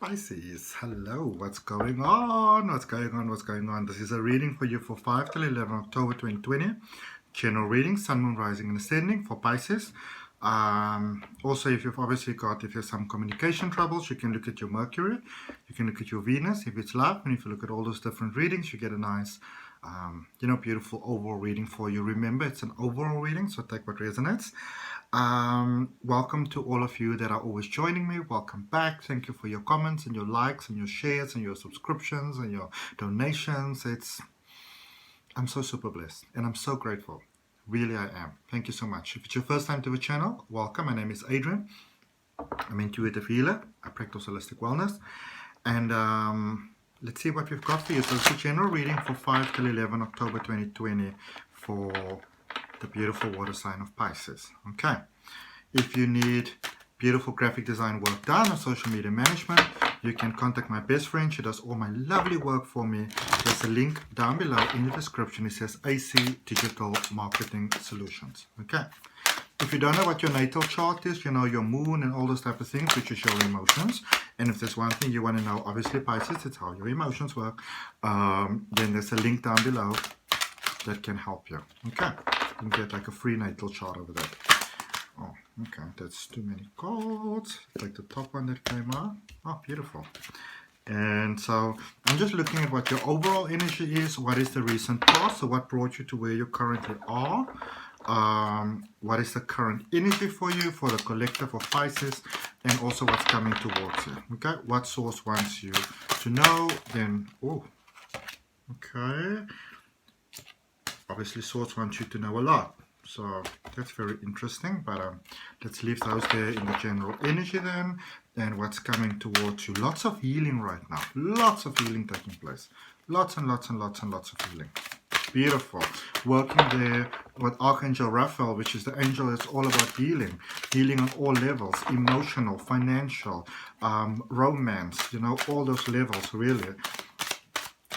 Pisces, hello, what's going on? What's going on? What's going on? This is a reading for you for 5 till 11 October 2020. General reading, Sun, Moon, Rising and Ascending for Pisces. Also, if you've obviously got, if there's some communication troubles, you can look at your Mercury, you can look at your Venus, if it's love, and if you look at all those different readings, you get a nice, beautiful overall reading for you. Remember, it's an overall reading, so take what resonates. Welcome to all of you that are always joining me. Welcome back. Thank you for your comments and your likes and your shares and your subscriptions and your donations. I'm so super blessed and I'm so grateful. Really, I am. Thank you so much. If it's your first time to the channel, welcome. My name is Adrian. I'm intuitive healer. I practice holistic wellness. And let's see what we've got for you. So it's a general reading for 5 till 11 October 2020 for the beautiful water sign of Pisces. Okay. If you need beautiful graphic design work done or social media management, you can contact my best friend. She does all my lovely work for me. There's a link down below in the description. It says AC Digital Marketing Solutions. Okay. If you don't know what your natal chart is, you know your moon and all those type of things, which is your emotions. And if there's one thing you want to know, obviously Pisces, it's how your emotions work. Then there's a link down below that can help you. Okay. You can get like a free natal chart over there. Oh, okay, that's too many cards. Like the top one that came out. Oh, beautiful. And so I'm just looking at what your overall energy is. What is the recent past? So what brought you to where you currently are? What is the current energy for you, for the collective of Pisces? And also what's coming towards you. Okay, what source wants you to know? Then, oh, okay. Obviously, source wants you to know a lot. So that's very interesting, but let's leave those there in the general energy then. And what's coming towards you? Lots of healing right now. Lots of healing taking place. Lots and lots and lots and lots of healing. Beautiful. Working there with Archangel Raphael, which is the angel that's all about healing. Healing on all levels. Emotional, financial, romance, you know, all those levels really.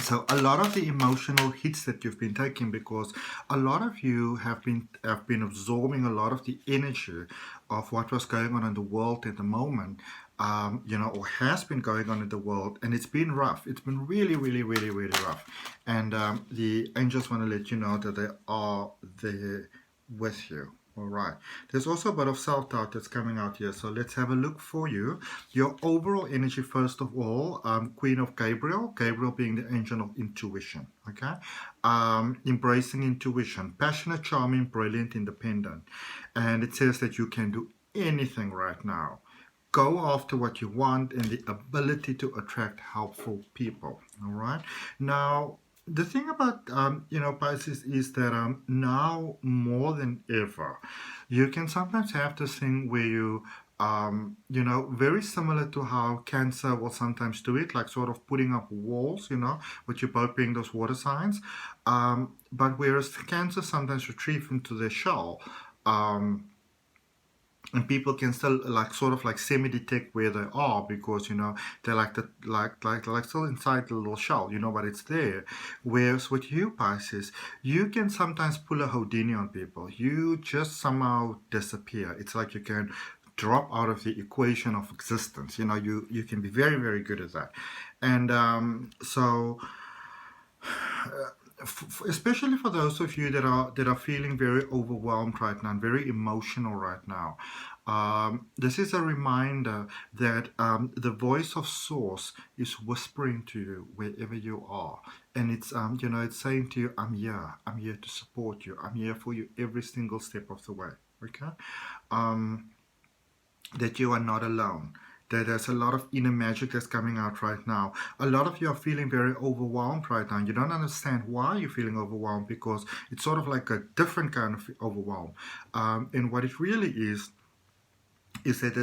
So a lot of the emotional hits that you've been taking, because a lot of you have been absorbing a lot of the energy of what was going on in the world at the moment, or has been going on in the world, and it's been rough. It's been really, really, really, really rough. And the angels want to let you know that they are there with you. All right. There's also a bit of self-doubt that's coming out here. So let's have a look for you. Your overall energy, first of all, Queen of Gabriel. Gabriel being the angel of intuition. Okay. Embracing intuition. Passionate, charming, brilliant, independent. And it says that you can do anything right now. Go after what you want, and the ability to attract helpful people. All right. Now, the thing about, Pisces is that now more than ever, you can sometimes have this thing where you, very similar to how Cancer will sometimes do it, like sort of putting up walls, with you both being those water signs. But whereas Cancer sometimes retreat into their shell, and people can still semi-detect where they are, because they're like still inside the little shell, but it's there. Whereas with you, Pisces, you can sometimes pull a Houdini on people. You just somehow disappear. It's like you can drop out of the equation of existence. You can be very, very good at that. And especially for those of you that are feeling very overwhelmed right now and very emotional right now, this is a reminder that the voice of Source is whispering to you wherever you are, and it's it's saying to you, I'm here to support you, I'm here for you every single step of the way. Okay, that you are not alone. There's a lot of inner magic that's coming out right now. A lot of you are feeling very overwhelmed right now. You don't understand why you're feeling overwhelmed, because it's sort of like a different kind of overwhelm. And what it really is that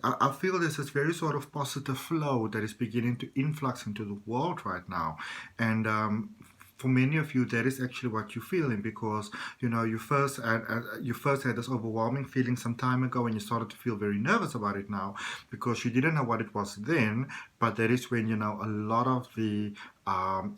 I feel there's this very sort of positive flow that is beginning to influx into the world right now. And for many of you, that is actually what you're feeling, because you first had this overwhelming feeling some time ago, and you started to feel very nervous about it now, because you didn't know what it was then. But that is when a lot of the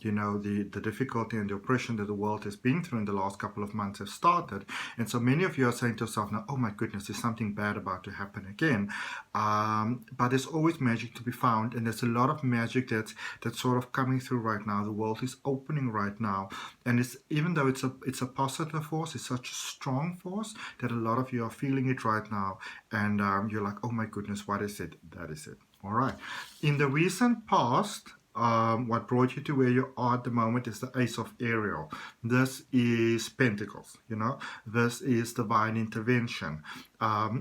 you know, the difficulty and the oppression that the world has been through in the last couple of months have started. And so many of you are saying to yourself now, oh my goodness, there's something bad about to happen again. But there's always magic to be found, and there's a lot of magic that's sort of coming through right now. The world is opening right now, and it's, even though it's a positive force, it's such a strong force that a lot of you are feeling it right now, and you're like, oh my goodness, what is it? That is it. All right. In the recent past, what brought you to where you are at the moment is the Ace of Ariel. This is Pentacles, you know. This is divine intervention.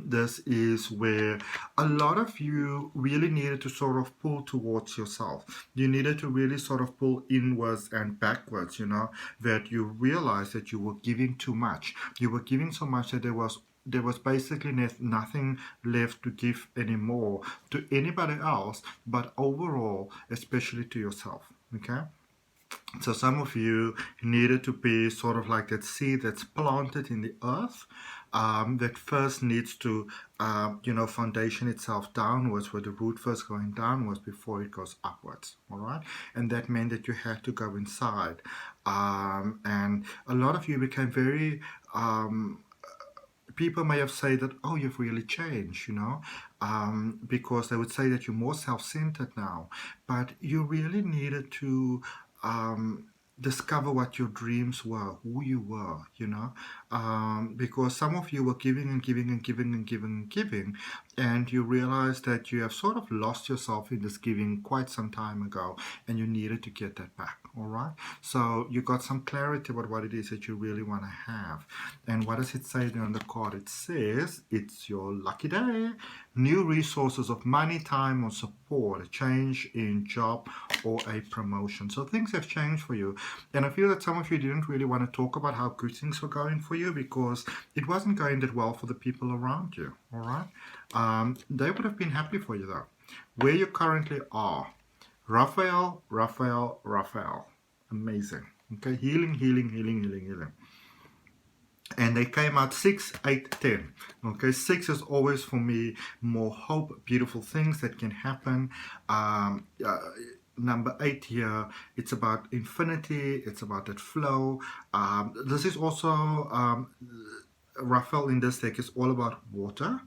This is where a lot of you really needed to sort of pull towards yourself. You needed to really sort of pull inwards and backwards, you know, that you realized that you were giving too much. You were giving so much that there was basically nothing left to give anymore to anybody else, but overall, especially to yourself. Okay? So some of you needed to be sort of like that seed that's planted in the earth, that first needs to, you know, foundation itself downwards, where the root first going downwards before it goes upwards. All right? And that meant that you had to go inside. And a lot of you became very... people may have said that, oh, you've really changed, you know, because they would say that you're more self-centered now. But you really needed to discover what your dreams were, who you were, you know, because some of you were giving and giving and giving and giving and giving, and you realized that you have sort of lost yourself in this giving quite some time ago, and you needed to get that back. All right, so you got some clarity about what it is that you really want to have. And what does it say there on the card? It says it's your lucky day. New resources of money, time, or support, a change in job or a promotion. So things have changed for you. And I feel that some of you didn't really want to talk about how good things were going for you because it wasn't going that well for the people around you. All right. They would have been happy for you though. Where you currently are. Raphael. Amazing. Okay. Healing. And they came out 6, 8, 10. Okay, 6 is always for me more hope, beautiful things that can happen. Number 8 here, it's about infinity, it's about that flow. This is also, Raphael in this deck is all about water,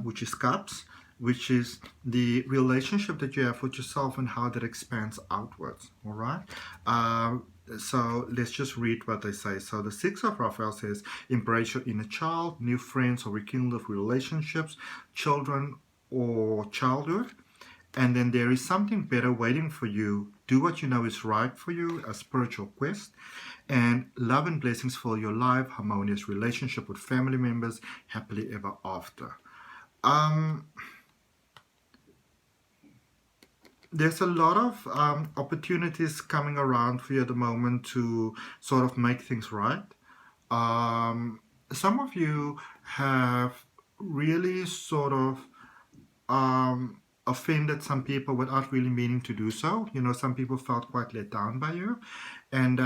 which is cups, which is the relationship that you have with yourself and how that expands outwards. All right. So let's just read what they say. So the 6 of Raphael says, embrace your inner child, new friends or rekindle relationships, children or childhood. And then there is something better waiting for you. Do what you know is right for you, a spiritual quest. And love and blessings for your life, harmonious relationship with family members, happily ever after. There's a lot of opportunities coming around for you at the moment to sort of make things right. Some of you have really sort of offended some people without really meaning to do so. You know, some people felt quite let down by you. And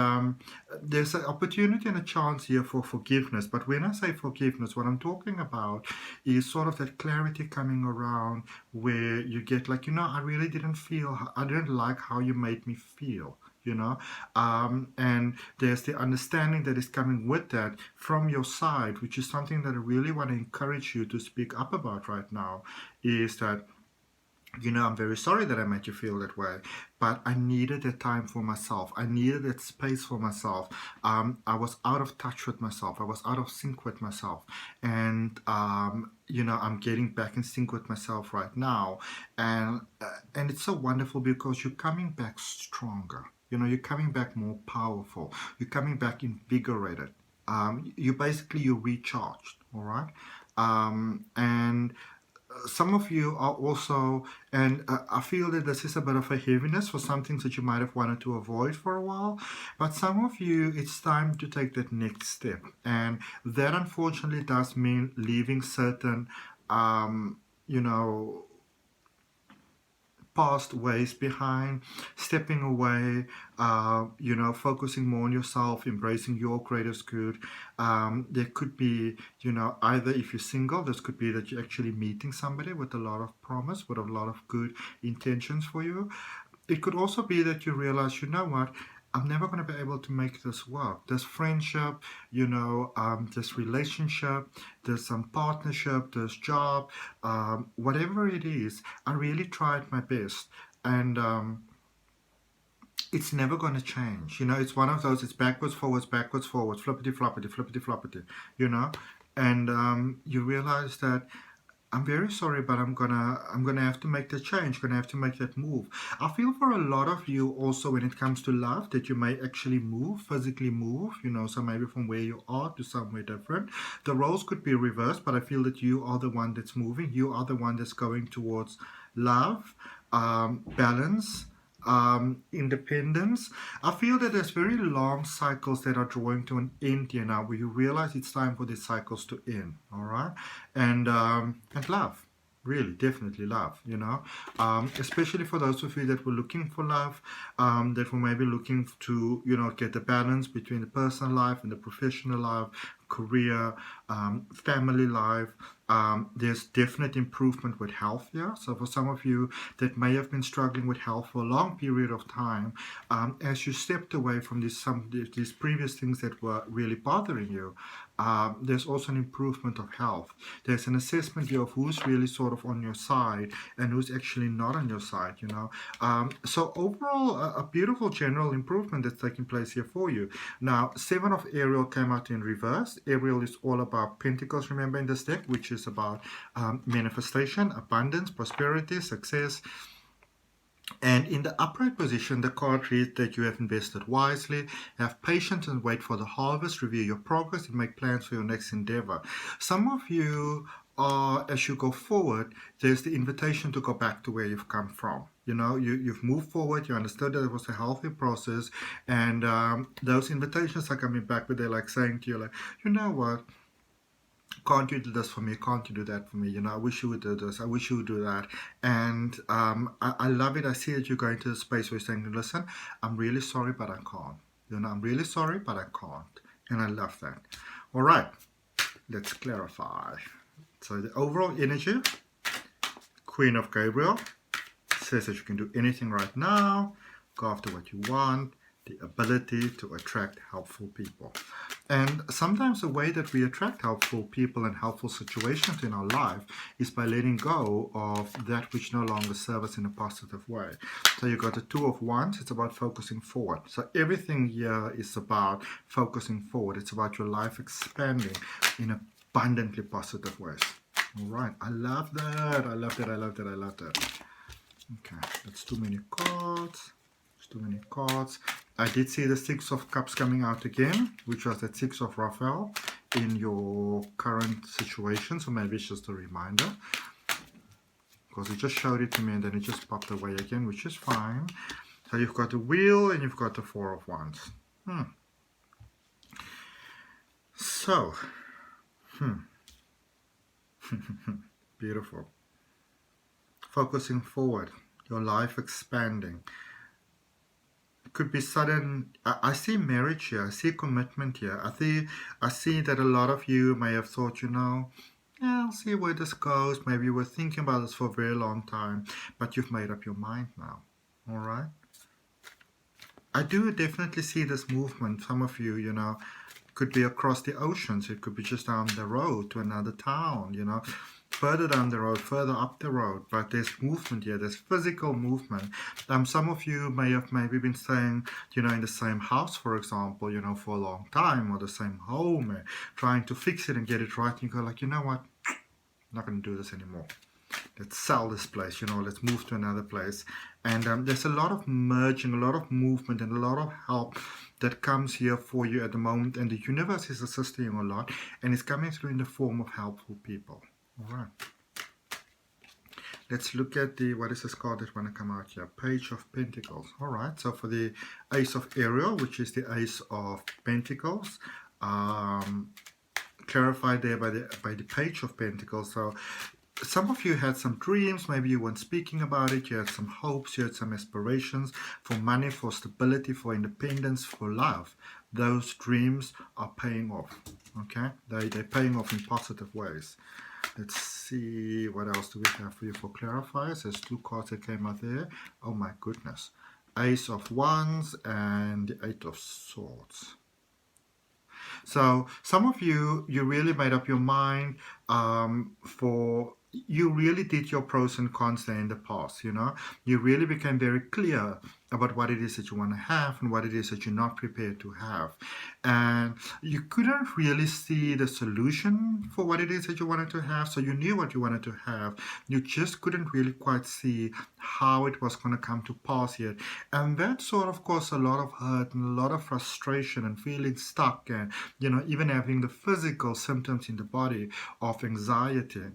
there's an opportunity and a chance here for forgiveness. But when I say forgiveness, what I'm talking about is sort of that clarity coming around where you get like, you know, I really didn't like how you made me feel. You know, and there's the understanding that is coming with that from your side, which is something that I really want to encourage you to speak up about right now, is that, you know, I'm very sorry that I made you feel that way, but I needed that time for myself. I needed that space for myself. I was out of touch with myself. I was out of sync with myself. And, you know, I'm getting back in sync with myself right now. And it's so wonderful because you're coming back stronger. You know, you're coming back more powerful. You're coming back invigorated. You're recharged, all right? And some of you are also, and I feel that this is a bit of a heaviness for some things that you might have wanted to avoid for a while, but some of you, it's time to take that next step. And that unfortunately does mean leaving certain, you know, past ways behind, stepping away, you know, focusing more on yourself, embracing your greatest good. There could be, you know, either if you're single, this could be that you're actually meeting somebody with a lot of promise, with a lot of good intentions for you. it could also be that you realize, you know what, I'm never going to be able to make this work. This friendship, this relationship, this partnership, this job, whatever it is, I really tried my best. And it's never going to change. It's one of those, it's backwards, forwards, flippity, floppity, flippity, floppity, And you realize that I'm very sorry, but I'm gonna have to make the change, gonna have to make that move. I feel for a lot of you also when it comes to love that you may actually move, physically move, so maybe from where you are to somewhere different. The roles could be reversed, but I feel that you are the one that's moving, you are the one that's going towards love, balance, independence. I feel that there's very long cycles that are drawing to an end here now, where you realize it's time for these cycles to end. All right, and love. Really, definitely love, especially for those of you that were looking for love, that were maybe looking to, get the balance between the personal life and the professional life, career, family life. There's definite improvement with health here. So for some of you that may have been struggling with health for a long period of time, as you stepped away from these previous things that were really bothering you, there's also an improvement of health. There's an assessment here of who's really sort of on your side and who's actually not on your side, So overall, a beautiful general improvement that's taking place here for you. Now, 7 of Ariel came out in reverse. Ariel is all about Pentacles, remember, in this deck, which is about manifestation, abundance, prosperity, success. And in the upright position, the card reads that you have invested wisely, have patience and wait for the harvest, review your progress and make plans for your next endeavor. Some of you are, as you go forward, there's the invitation to go back to where you've come from. You've moved forward, you understood that it was a healthy process, and those invitations are coming back, but they're like saying to you, like, you know what? Can't you do this for me? Can't you do that for me? I wish you would do this. I wish you would do that. And I love it. I see that you're going to the space where you're saying, listen, I'm really sorry, but I can't. I'm really sorry, but I can't. And I love that. All right. Let's clarify. So the overall energy, Queen of Gabriel, says that you can do anything right now. Go after what you want. The ability to attract helpful people. And sometimes the way that we attract helpful people and helpful situations in our life is by letting go of that which no longer serves us in a positive way. So you got the 2 of Wands, it's about focusing forward. So everything here is about focusing forward. It's about your life expanding in abundantly positive ways. All right, I love that. I love that. I love that. I love that. Okay, that's too many cards. Too many cards. I did see the 6 of Cups coming out again, which was that 6 of Raphael in your current situation. So maybe it's just a reminder, because it just showed it to me and then it just popped away again, which is fine. So you've got the Wheel and you've got the 4 of Wands. So, beautiful. Focusing forward, your life expanding. Could be sudden. I see marriage here. I see commitment here. I see that a lot of you may have thought, yeah, I'll see where this goes. Maybe you were thinking about this for a very long time, but you've made up your mind now. All right. I do definitely see this movement. Some of you, could be across the oceans. It could be just down the road to another town, further down the road, further up the road. But there's movement here. There's physical movement. Some of you may have maybe been staying, in the same house, for example, for a long time, or the same home, trying to fix it and get it right. And you go like, you know what? I'm not going to do this anymore. Let's sell this place, let's move to another place. And there's a lot of merging, a lot of movement, and a lot of help that comes here for you at the moment. And the universe is assisting you a lot, and it's coming through in the form of helpful people. All right. Let's look at what is this card that want to come out here? Page of Pentacles. All right. So for the Ace of Ariel, which is the Ace of Pentacles, clarified there by the Page of Pentacles. So some of you had some dreams, maybe you weren't speaking about it, you had some hopes, you had some aspirations for money, for stability, for independence, for love. Those dreams are paying off, okay? They're paying off in positive ways. Let's see, what else do we have for you for clarifiers? There's 2 cards that came out there. Oh my goodness. Ace of Wands and the 8 of Swords. So some of you really made up your mind you really did your pros and cons there in the past, you know. You really became very clear about what it is that you want to have and what it is that you're not prepared to have. And you couldn't really see the solution for what it is that you wanted to have. So you knew what you wanted to have. You just couldn't really quite see how it was going to come to pass yet. And that sort of caused a lot of hurt and a lot of frustration and feeling stuck and, you know, even having the physical symptoms in the body of anxiety.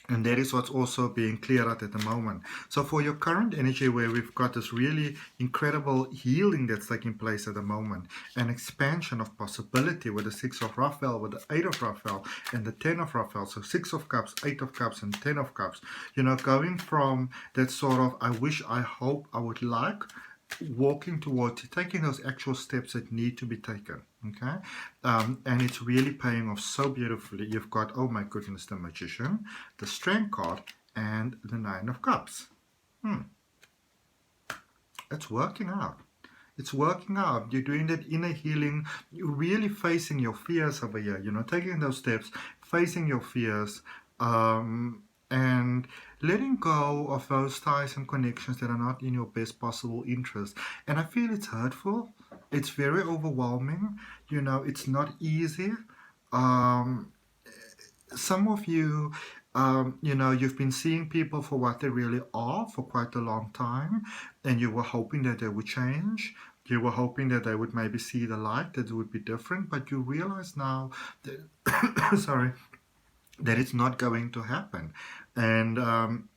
And that is what's also being cleared out at the moment. So for your current energy, where we've got this really incredible healing that's taking place at the moment, an expansion of possibility with the 6 of Raphael, with the 8 of Raphael, and the 10 of Raphael. So 6 of Cups, 8 of Cups, and 10 of Cups. You know, going from that sort of I wish, I hope, I would like, walking towards taking those actual steps that need to be taken. Okay, and it's really paying off so beautifully. You've got, oh my goodness, the Magician, the Strength card, and the 9 of Cups. It's working out. It's working out. You're doing that inner healing. You're really facing your fears over here, you know, taking those steps, facing your fears, and letting go of those ties and connections that are not in your best possible interest. And I feel it's hurtful. It's very overwhelming. You know, it's not easy. Some of you, you know, you've been seeing people for what they really are for quite a long time, and you were hoping that they would change. You were hoping that they would maybe see the light, that it would be different, but you realize now that, sorry, that it's not going to happen. And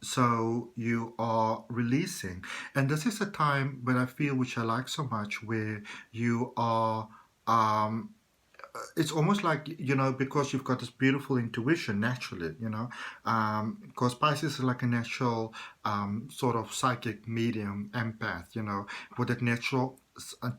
so you are releasing. And this is a time when I feel, which I like so much, where you are, it's almost like, you know, because you've got this beautiful intuition naturally, you know, because Pisces is like a natural sort of psychic medium, empath, you know, with that natural,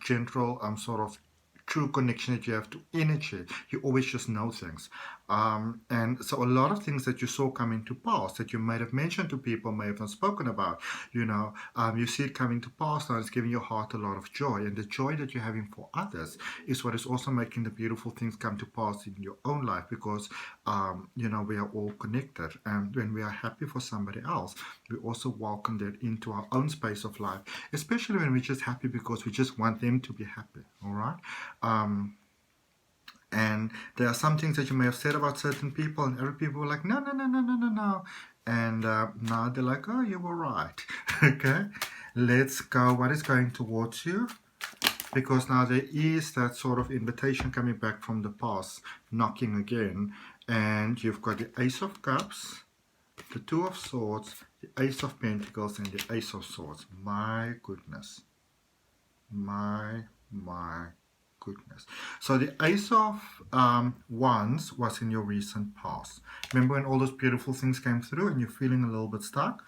gentle sort of true connection that you have to energy. You always just know things. And so a lot of things that you saw coming to pass, that you might have mentioned to people, may have not spoken about, you know, you see it coming to pass now. It's giving your heart a lot of joy. And the joy that you're having for others is what is also making the beautiful things come to pass in your own life, because, you know, we are all connected. And when we are happy for somebody else, we also welcome that into our own space of life, especially when we're just happy because we just want them to be happy. All right. And there are some things that you may have said about certain people, and other people were like, no, no, no, no, no, no, no. And now they're like, oh, you were right. Okay, let's go. What is going towards you? Because now there is that sort of invitation coming back from the past, knocking again. And you've got the Ace of Cups, the 2 of Swords, the Ace of Pentacles, and the Ace of Swords. My goodness. My goodness. So the Ace of Wands was in your recent past. Remember when all those beautiful things came through and you're feeling a little bit stuck?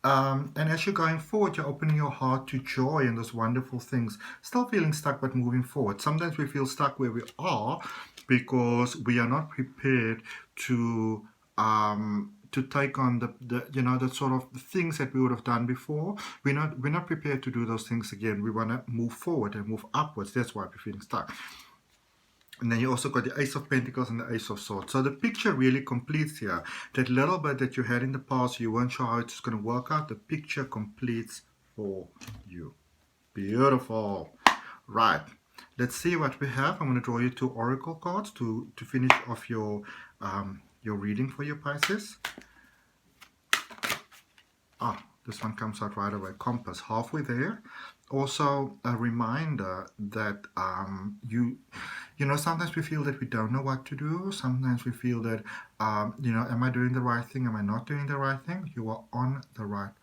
And as you're going forward, you're opening your heart to joy and those wonderful things. Still feeling stuck, but moving forward. Sometimes we feel stuck where we are because we are not prepared to take on the you know, the sort of things that we would have done before. We're not prepared to do those things again. We want to move forward and move upwards. That's why we're feeling stuck. And then you also got the Ace of Pentacles and the Ace of Swords. So the picture really completes here. That little bit that you had in the past, you weren't sure how it's going to work out. The picture completes for you. Beautiful. Right. Let's see what we have. I'm going to draw you 2 oracle cards to finish off your reading for your Pisces. This one comes out right away. Compass, halfway there. Also a reminder that you know, sometimes we feel that we don't know what to do. Sometimes we feel that you know, am I doing the right thing? Am I not doing the right thing? You are on the right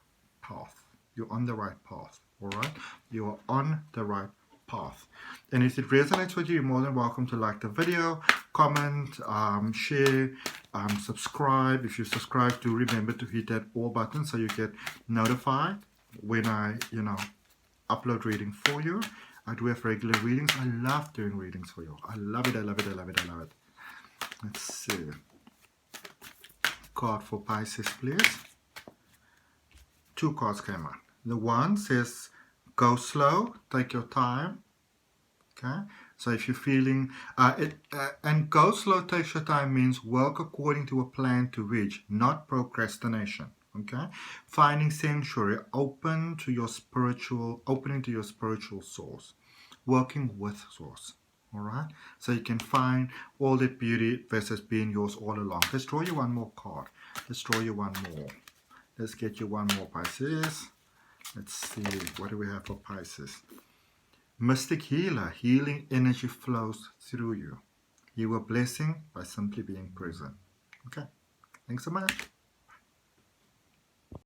path. You're on the right path. All right. You are on the right path. And if it resonates with you, you're more than welcome to like the video, comment, share, subscribe. If you subscribe, do remember to hit that all button so you get notified when I, you know, upload reading for you. I do have regular readings. I love doing readings for you. I love it. I love it. I love it. I love it. Let's see. card for Pisces, please. 2 cards came out. The one says, go slow, take your time. Okay, so if you're feeling, and go slow, take your time means work according to a plan to reach, not procrastination. Okay, finding sanctuary, opening to your spiritual source, working with source. All right, so you can find all that beauty versus being yours all along. Let's draw you one more card. Let's draw you one more. Let's get you one more, Pisces. Let's see, what do we have for Pisces? Mystic healer, healing energy flows through you. You are a blessing by simply being present. Okay, thanks so much.